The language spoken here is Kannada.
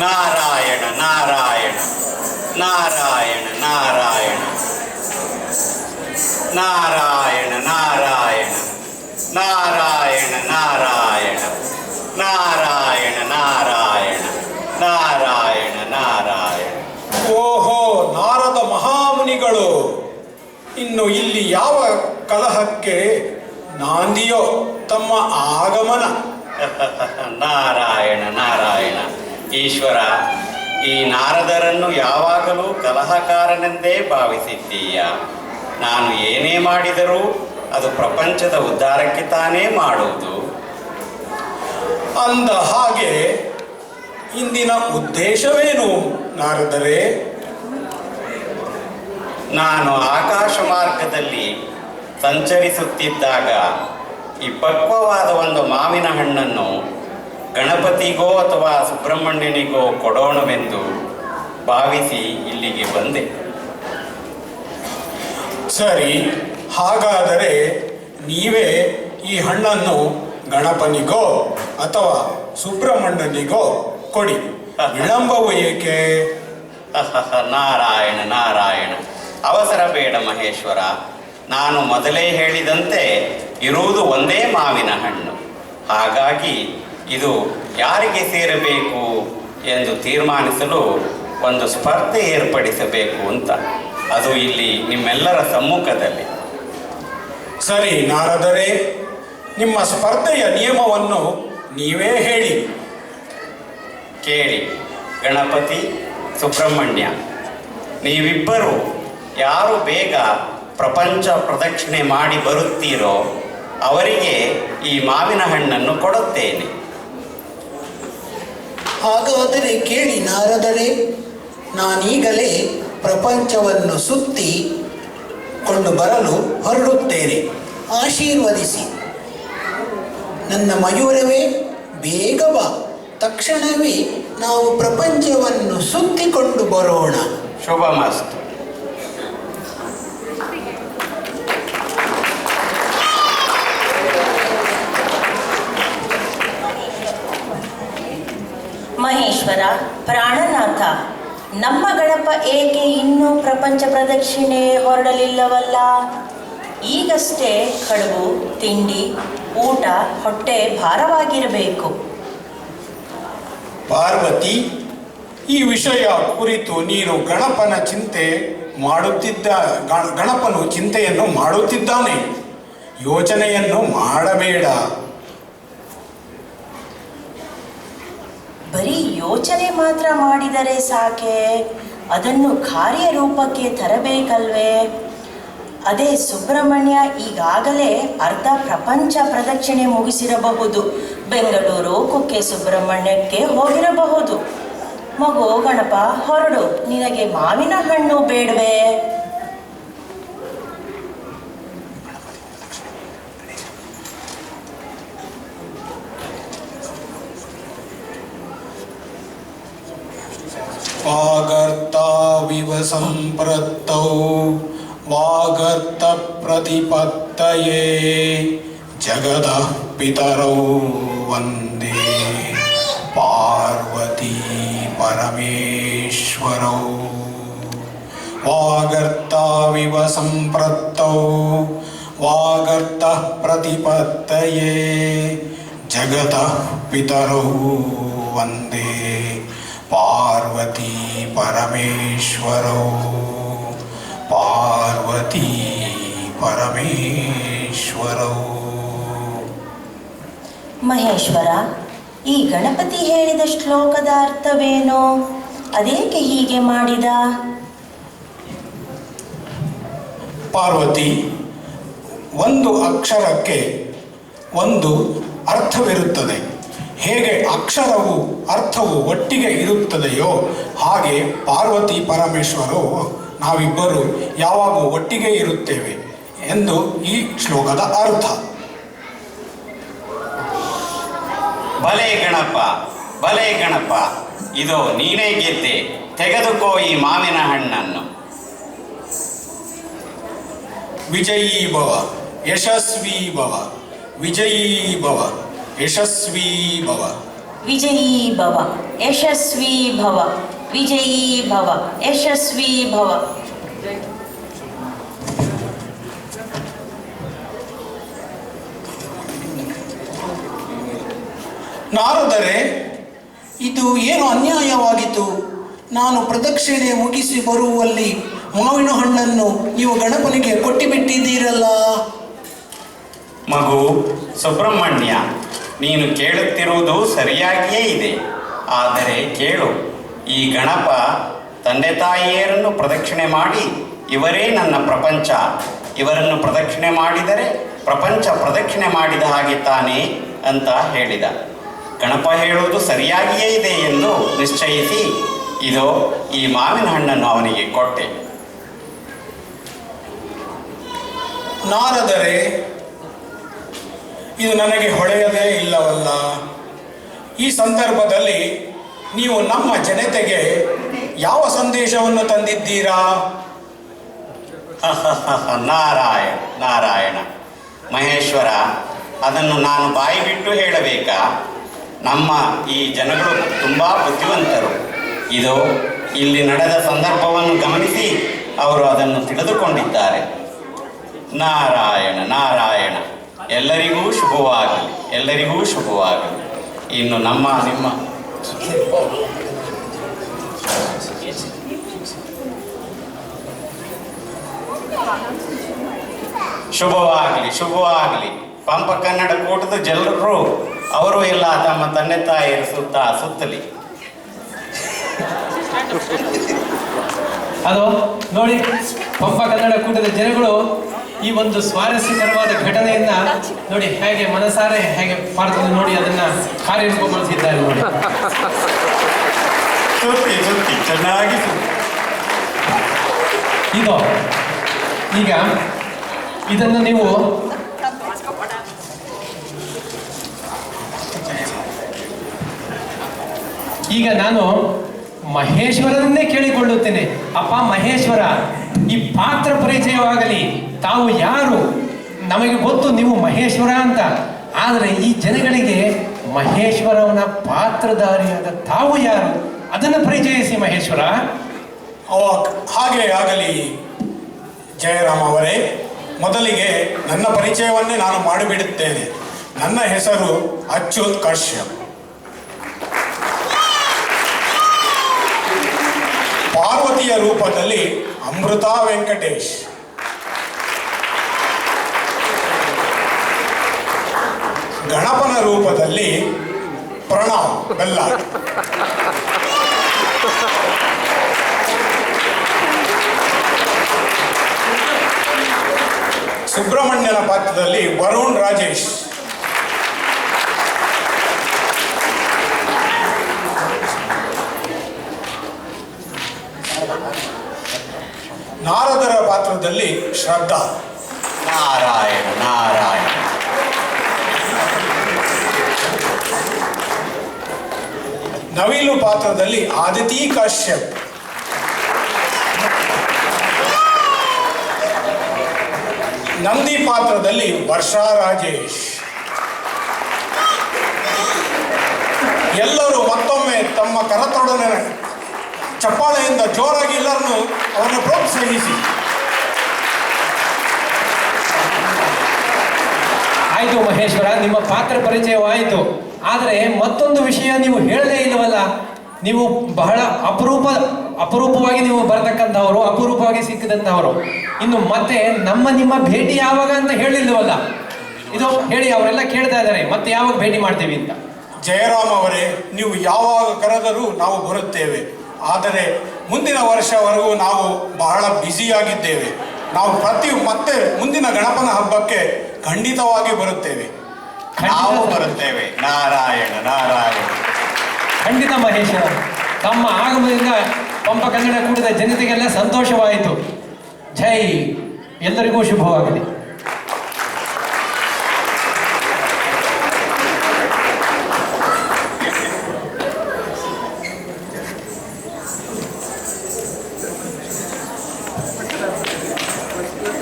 ನಾರಾಯಣ ನಾರಾಯಣ ನಾರಾಯಣ ನಾರಾಯಣ ನಾರಾಯಣ ನಾರಾಯಣ ನಾರಾಯಣ ನಾರಾಯಣ ನಾರಾಯಣ ನಾರಾಯಣ ನಾರಾಯಣ ನಾರಾಯಣ. ಓಹೋ, ನಾರದ ಮಹಾಮುನಿಗಳು ಇನ್ನು ಇಲ್ಲಿ ಯಾವ ಕಲಹಕ್ಕೆ ನಾಂದಿಯೋ ತಮ್ಮ ಆಗಮನ. ನಾರಾಯಣ ನಾರಾಯಣ. ಈಶ್ವರ, ಈ ನಾರದರನ್ನು ಯಾವಾಗಲೂ ಕಲಹಕಾರನೆಂದೇ ಭಾವಿಸಿದ್ದೀಯ. ನಾನು ಏನೇ ಮಾಡಿದರೂ ಅದು ಪ್ರಪಂಚದ ಉದ್ಧಾರಕ್ಕೆ ತಾನೇ ಮಾಡುವುದು. ಅಂದ ಹಾಗೆ ಇಂದಿನ ಉದ್ದೇಶವೇನು ನಾರದರೇ? ನಾನು ಆಕಾಶ ಮಾರ್ಗದಲ್ಲಿ ಸಂಚರಿಸುತ್ತಿದ್ದಾಗ ಈ ಪಕ್ವವಾದ ಒಂದು ಮಾವಿನ ಹಣ್ಣನ್ನು ಗಣಪತಿಗೋ ಅಥವಾ ಸುಬ್ರಹ್ಮಣ್ಯನಿಗೋ ಕೊಡೋಣವೆಂದು ಭಾವಿಸಿ ಇಲ್ಲಿಗೆ ಬಂದೆ. ಸರಿ, ಹಾಗಾದರೆ ನೀವೇ ಈ ಹಣ್ಣನ್ನು ಗಣಪನಿಗೋ ಅಥವಾ ಸುಬ್ರಹ್ಮಣ್ಯನಿಗೋ ಕೊಡಿ. ವಿಳಂಬವು ಏಕೆ? ನಾರಾಯಣ ನಾರಾಯಣ. ಅವಸರ ಬೇಡ ಮಹೇಶ್ವರ. ನಾನು ಮೊದಲೇ ಹೇಳಿದಂತೆ ಇರುವುದು ಒಂದೇ ಮಾವಿನ ಹಣ್ಣು. ಹಾಗಾಗಿ ಇದು ಯಾರಿಗೆ ಸೇರಬೇಕು ಎಂದು ತೀರ್ಮಾನಿಸಲು ಒಂದು ಸ್ಪರ್ಧೆ ಏರ್ಪಡಿಸಬೇಕು ಅಂತ. ಅದು ಇಲ್ಲಿ ನಿಮ್ಮೆಲ್ಲರ ಸಮ್ಮುಖದಲ್ಲಿ. ಸರಿ ನಾರದರೇ, ನಿಮ್ಮ ಸ್ಪರ್ಧೆಯ ನಿಯಮವನ್ನು ನೀವೇ ಹೇಳಿ. ಕೇಳಿ ಗಣಪತಿ, ಸುಬ್ರಹ್ಮಣ್ಯ, ನೀವಿಬ್ಬರು ಯಾರು ಬೇಗ ಪ್ರಪಂಚ ಪ್ರದಕ್ಷಿಣೆ ಮಾಡಿ ಬರುತ್ತೀರೋ ಅವರಿಗೆ ಈ ಮಾವಿನ ಹಣ್ಣನ್ನು ಕೊಡುತ್ತೇನೆ. ಹಾಗಾದರೆ ಕೇಳಿ ನಾರದರೇ, ನಾನೀಗಲೇ ಪ್ರಪಂಚವನ್ನು ಸುತ್ತಿ ಕೊಂಡು ಬರಲು ಹೊರಡುತ್ತೇನೆ. ಆಶೀರ್ವದಿಸಿ. ನನ್ನ ಮಯೂರವೇ, ಬೇಗ ಬಾ. ತಕ್ಷಣವೇ ನಾವು ಪ್ರಪಂಚವನ್ನು ಸುತ್ತಿಕೊಂಡು ಬರೋಣ. ಶುಭಮಸ್ತು. ಮಹೇಶ್ವರ, ಪ್ರಾಣನಾಥ, ನಮ್ಮ ಗಣಪ ಏಕೆ ಇನ್ನೂ ಪ್ರಪಂಚ ಪ್ರದಕ್ಷಿಣೆ ಹೊರಡಲಿಲ್ಲವಲ್ಲ? ಈಗಷ್ಟೇ ಕಡುಬು, ತಿಂಡಿ, ಊಟ, ಹೊಟ್ಟೆ ಭಾರವಾಗಿರಬೇಕು. ಪಾರ್ವತಿ, ಈ ವಿಷಯ ಕುರಿತು ನೀನು ಗಣಪನು ಚಿಂತೆಯನ್ನು ಮಾಡುತ್ತಿದ್ದಾನೆ. ಯೋಚನೆಯನ್ನು ಮಾಡಬೇಡ. ಬರೀ ಯೋಚನೆ ಮಾತ್ರ ಮಾಡಿದರೆ ಸಾಕೆ? ಅದನ್ನು ಕಾರ್ಯರೂಪಕ್ಕೆ ತರಬೇಕಲ್ವೇ? ಅದೇ ಸುಬ್ರಹ್ಮಣ್ಯ ಈಗಾಗಲೇ ಅರ್ಧ ಪ್ರಪಂಚ ಪ್ರದಕ್ಷಿಣೆ ಮುಗಿಸಿರಬಹುದು. ಬೆಂಗಳೂರು, ಕುಕ್ಕೆ ಸುಬ್ರಹ್ಮಣ್ಯಕ್ಕೆ ಹೋಗಿರಬಹುದು. ಮಗು ಗಣಪ, ಹೊರಡು. ನಿನಗೆ ಮಾವಿನ ಹಣ್ಣು ಬೇಡವೇ? ವಾಗರ್ತಾವಿವ ಸಂಪ್ರತ್ತೌ ವಾಗರ್ತ ಪ್ರತಿಪತ್ತಯೇ ಜಗದಃ ಪಿತರೌ ವಂದೇ ಪಾರ್ವತೀ ಪರಮೇಶ್ವರೌ. ವಾಗರ್ತಾವಿವ ಸಂಪ್ರತ್ತೌ ವಾಗರ್ತಃ ಪ್ರತಿಪತ್ತಯೇ ಜಗತಃ ಪಿತರೌ ವಂದೇ ಪಾರ್ವತೀ ಪರಮೇಶ್ವರೌ. ಪಾರ್ವತೀ ಪರಮೇಶ್ವರೌ. ಮಹೇಶ್ವರ, ಈ ಗಣಪತಿ ಹೇಳಿದ ಶ್ಲೋಕದ ಅರ್ಥವೇನು? ಅದೇಕೆ ಹೀಗೆ ಮಾಡಿದ? ಪಾರ್ವತಿ, ಒಂದು ಅಕ್ಷರಕ್ಕೆ ಒಂದು ಅರ್ಥವಿರುತ್ತದೆ. ಹೇಗೆ ಅರ್ಥವು ಒಟ್ಟಿಗೆ ಇರುತ್ತದೆಯೋ ಹಾಗೆ ಪಾರ್ವತಿ ಪರಮೇಶ್ವರರು ನಾವಿಬ್ಬರು ಯಾವಾಗ ಒಟ್ಟಿಗೆ ಇರುತ್ತೇವೆ ಎಂದು ಈ ಶ್ಲೋಕದ ಅರ್ಥ. ಭಲೇ ಗಣಪ, ಭಲೇ ಗಣಪ, ಇದೋ ನೀನೇ ಗೆದ್ದೆ. ತೆಗೆದುಕೋ ಈ ಮಾವಿನ ಹಣ್ಣನ್ನು. ವಿಜಯೀ ಭವ, ಯಶಸ್ವೀ ಭವ, ವಿಜಯೀ ಭವ, ಯಶಸ್ವೀ ಭವ. ವಿಜಯೀ ಭವ, ಯಶಸ್ವಿ ಭವ, ವಿಜಯೀ ಭವ, ಯಶಸ್ವಿ ಭವ. ನಾರದರೆ, ಇದು ಏನು ಅನ್ಯಾಯವಾಗಿತ್ತು? ನಾನು ಪ್ರದಕ್ಷಿಣೆ ಮುಗಿಸಿ ಬರುವಲ್ಲಿ ಮಾವಿನ ಹಣ್ಣನ್ನು ನೀವು ಗಣಪನಿಗೆ ಕೊಟ್ಟಿಬಿಟ್ಟಿದ್ದೀರಲ್ಲ. ಮಗು ಸುಬ್ರಹ್ಮಣ್ಯ, ನೀನು ಕೇಳುತ್ತಿರುವುದು ಸರಿಯಾಗಿಯೇ ಇದೆ. ಆದರೆ ಕೇಳು, ಈ ಗಣಪ ತಂದೆ ತಾಯಿಯರನ್ನು ಪ್ರದಕ್ಷಿಣೆ ಮಾಡಿ ಇವರೇ ನನ್ನ ಪ್ರಪಂಚ, ಇವರನ್ನು ಪ್ರದಕ್ಷಿಣೆ ಮಾಡಿದರೆ ಪ್ರಪಂಚ ಪ್ರದಕ್ಷಿಣೆ ಮಾಡಿದ ಹಾಗೆ ತಾನೇ ಅಂತ ಹೇಳಿದ. ಗಣಪ ಹೇಳುವುದು ಸರಿಯಾಗಿಯೇ ಇದೆ ಎಂದು ನಿಶ್ಚಯಿಸಿ ಇದೋ ಈ ಮಾವಿನ ಹಣ್ಣನ್ನು ಅವನಿಗೆ ಕೊಟ್ಟೆ. ನಾರದರೆ, ಇದು ನನಗೆ ಹೊಳೆಯದೇ ಇಲ್ಲವಲ್ಲ. ಈ ಸಂದರ್ಭದಲ್ಲಿ ನೀವು ನಮ್ಮ ಜನತೆಗೆ ಯಾವ ಸಂದೇಶವನ್ನು ತಂದಿದ್ದೀರಾ? ನಾರಾಯಣ ನಾರಾಯಣ. ಮಹೇಶ್ವರ, ಅದನ್ನು ನಾನು ಬಾಯಿ ಬಿಟ್ಟು ಹೇಳಬೇಕಾ? ನಮ್ಮ ಈ ಜನಗಳು ತುಂಬ ಬುದ್ಧಿವಂತರು. ಇದು ಇಲ್ಲಿ ನಡೆದ ಸಂದರ್ಭವನ್ನು ಗಮನಿಸಿ ಅವರು ಅದನ್ನು ತಿಳಿದುಕೊಂಡಿದ್ದಾರೆ. ನಾರಾಯಣ ನಾರಾಯಣ. ಎಲ್ಲರಿಗೂ ಶುಭವಾಗಲಿ, ಎಲ್ಲರಿಗೂ ಶುಭವಾಗಲಿ. ಇನ್ನು ನಿಮ್ಮ ಶುಭವಾಗಲಿ, ಶುಭವಾಗಲಿ. ಪಂಪ ಕನ್ನಡ ಕೂಟದ ಜನರು ಅವರು ಎಲ್ಲ ತಮ್ಮ ತಂದೆ ತಾಯಿಯರ ಸುತ್ತಲಿ. ಅದು ನೋಡಿ, ಪಂಪ ಕನ್ನಡ ಕೂಟದ ಜನಗಳು ಈ ಒಂದು ಸ್ವಾರಸ್ಯಕರವಾದ ಘಟನೆಯನ್ನ ನೋಡಿ ಹೇಗೆ ಮನಸಾರೆ ಹೇಗೆ ಮಾಡ್ತಾರೆ ನೋಡಿ, ಅದನ್ನ ಕಾರ್ಯರೂಪಗೊಳಿಸಿದ್ದಾರೆ ನೋಡಿ. ಸುತ್ತಿ ಚೆನ್ನಾಗಿ ಇದು ಈಗ ಇದನ್ನು ನೀವು ಈಗ ನಾನು ಮಹೇಶ್ವರನ್ನೇ ಕೇಳಿಕೊಳ್ಳುತ್ತೇನೆ. ಅಪ್ಪ ಮಹೇಶ್ವರ, ಈ ಪಾತ್ರ ಪರಿಚಯವಾಗಲಿ. ತಾವು ಯಾರು? ನಮಗೆ ಗೊತ್ತು ನೀವು ಮಹೇಶ್ವರ ಅಂತ. ಆದರೆ ಈ ಜನಗಳಿಗೆ ಮಹೇಶ್ವರವನ ಪಾತ್ರಧಾರಿಯಾದ ತಾವು ಯಾರು? ಅದನ್ನು ಪರಿಚಯಿಸಿ ಮಹೇಶ್ವರ. ಹಾಗೆ ಆಗಲಿ ಜಯರಾಮ್ ಅವರೇ. ಮೊದಲಿಗೆ ನನ್ನ ಪರಿಚಯವನ್ನೇ ನಾನು ಮಾಡಿಬಿಡುತ್ತೇನೆ. ನನ್ನ ಹೆಸರು ಅಚ್ಯುತ್ ಕಶ್ಯಪ್. ಪಾರ್ವತಿಯ ರೂಪದಲ್ಲಿ ಅಮೃತ ವೆಂಕಟೇಶ್, ಗಣಪನ ರೂಪದಲ್ಲಿ ಪ್ರಣವ್ ಬೆಲ್ಲಾರ್, ಸುಬ್ರಹ್ಮಣ್ಯನ ಪಾತ್ರದಲ್ಲಿ ವರುಣ್ ರಾಜೇಶ್, ನಾರದರ ಪಾತ್ರದಲ್ಲಿ ಶ್ರದ್ಧಾ. ನಾರಾಯಣ ನಾರಾಯಣ. ನವಿಲು ಪಾತ್ರದಲ್ಲಿ ಆದಿತಿ ಕಶ್ಯಪ್, ನಂದಿ ಪಾತ್ರದಲ್ಲಿ ವರ್ಷಾ ರಾಜೇಶ್. ಎಲ್ಲರೂ ಮತ್ತೊಮ್ಮೆ ತಮ್ಮ ಕರತೊಡನೆ ಚಪ್ಪಾಳೆಯಿಂದ ಜೋರಾಗಿ ಎಲ್ಲರನ್ನು ಅವರನ್ನು ಪ್ರೋತ್ಸಾಹಿಸಿ. ಆಯ್ತು ಮಹೇಶ್ವರ, ನಿಮ್ಮ ಪಾತ್ರ ಪರಿಚಯವಾಯಿತು. ಆದರೆ ಮತ್ತೊಂದು ವಿಷಯ ನೀವು ಹೇಳಲೇ ಇಲ್ಲವಲ್ಲ. ನೀವು ಬಹಳ ಅಪರೂಪವಾಗಿ ನೀವು ಬರತಕ್ಕಂಥವರು, ಅಪರೂಪವಾಗಿ ಸಿಕ್ಕಿದಂಥವರು. ಇನ್ನು ಮತ್ತೆ ನಿಮ್ಮ ಭೇಟಿ ಯಾವಾಗ ಅಂತ ಹೇಳಿಲ್ವಲ್ಲ. ಇದು ಹೇಳಿ, ಅವರೆಲ್ಲ ಕೇಳ್ತಾ ಇದ್ದಾರೆ ಮತ್ತೆ ಯಾವಾಗ ಭೇಟಿ ಮಾಡ್ತೀವಿ ಅಂತ. ಜಯರಾಮ್ ಅವರೇ, ನೀವು ಯಾವಾಗ ಕರೆದರೂ ನಾವು ಬರುತ್ತೇವೆ. ಆದರೆ ಮುಂದಿನ ವರ್ಷವರೆಗೂ ನಾವು ಬಹಳ ಬ್ಯುಸಿಯಾಗಿದ್ದೇವೆ. ನಾವು ಮತ್ತೆ ಮುಂದಿನ ಗಣಪನ ಹಬ್ಬಕ್ಕೆ ಖಂಡಿತವಾಗಿ ಬರುತ್ತೇವೆ. ನಾವು ಬರುತ್ತೇವೆ. ನಾರಾಯಣ ನಾರಾಯಣ. ಖಂಡಿತ ಮಹೇಶ್ವರ, ತಮ್ಮ ಆಗಮನದಿಂದ ಪಂಪ ಕನ್ನಡ ಕೂಟದ ಜನತೆಗೆಲ್ಲ ಸಂತೋಷವಾಯಿತು. ಜೈ, ಎಲ್ಲರಿಗೂ ಶುಭವಾಗಲಿ.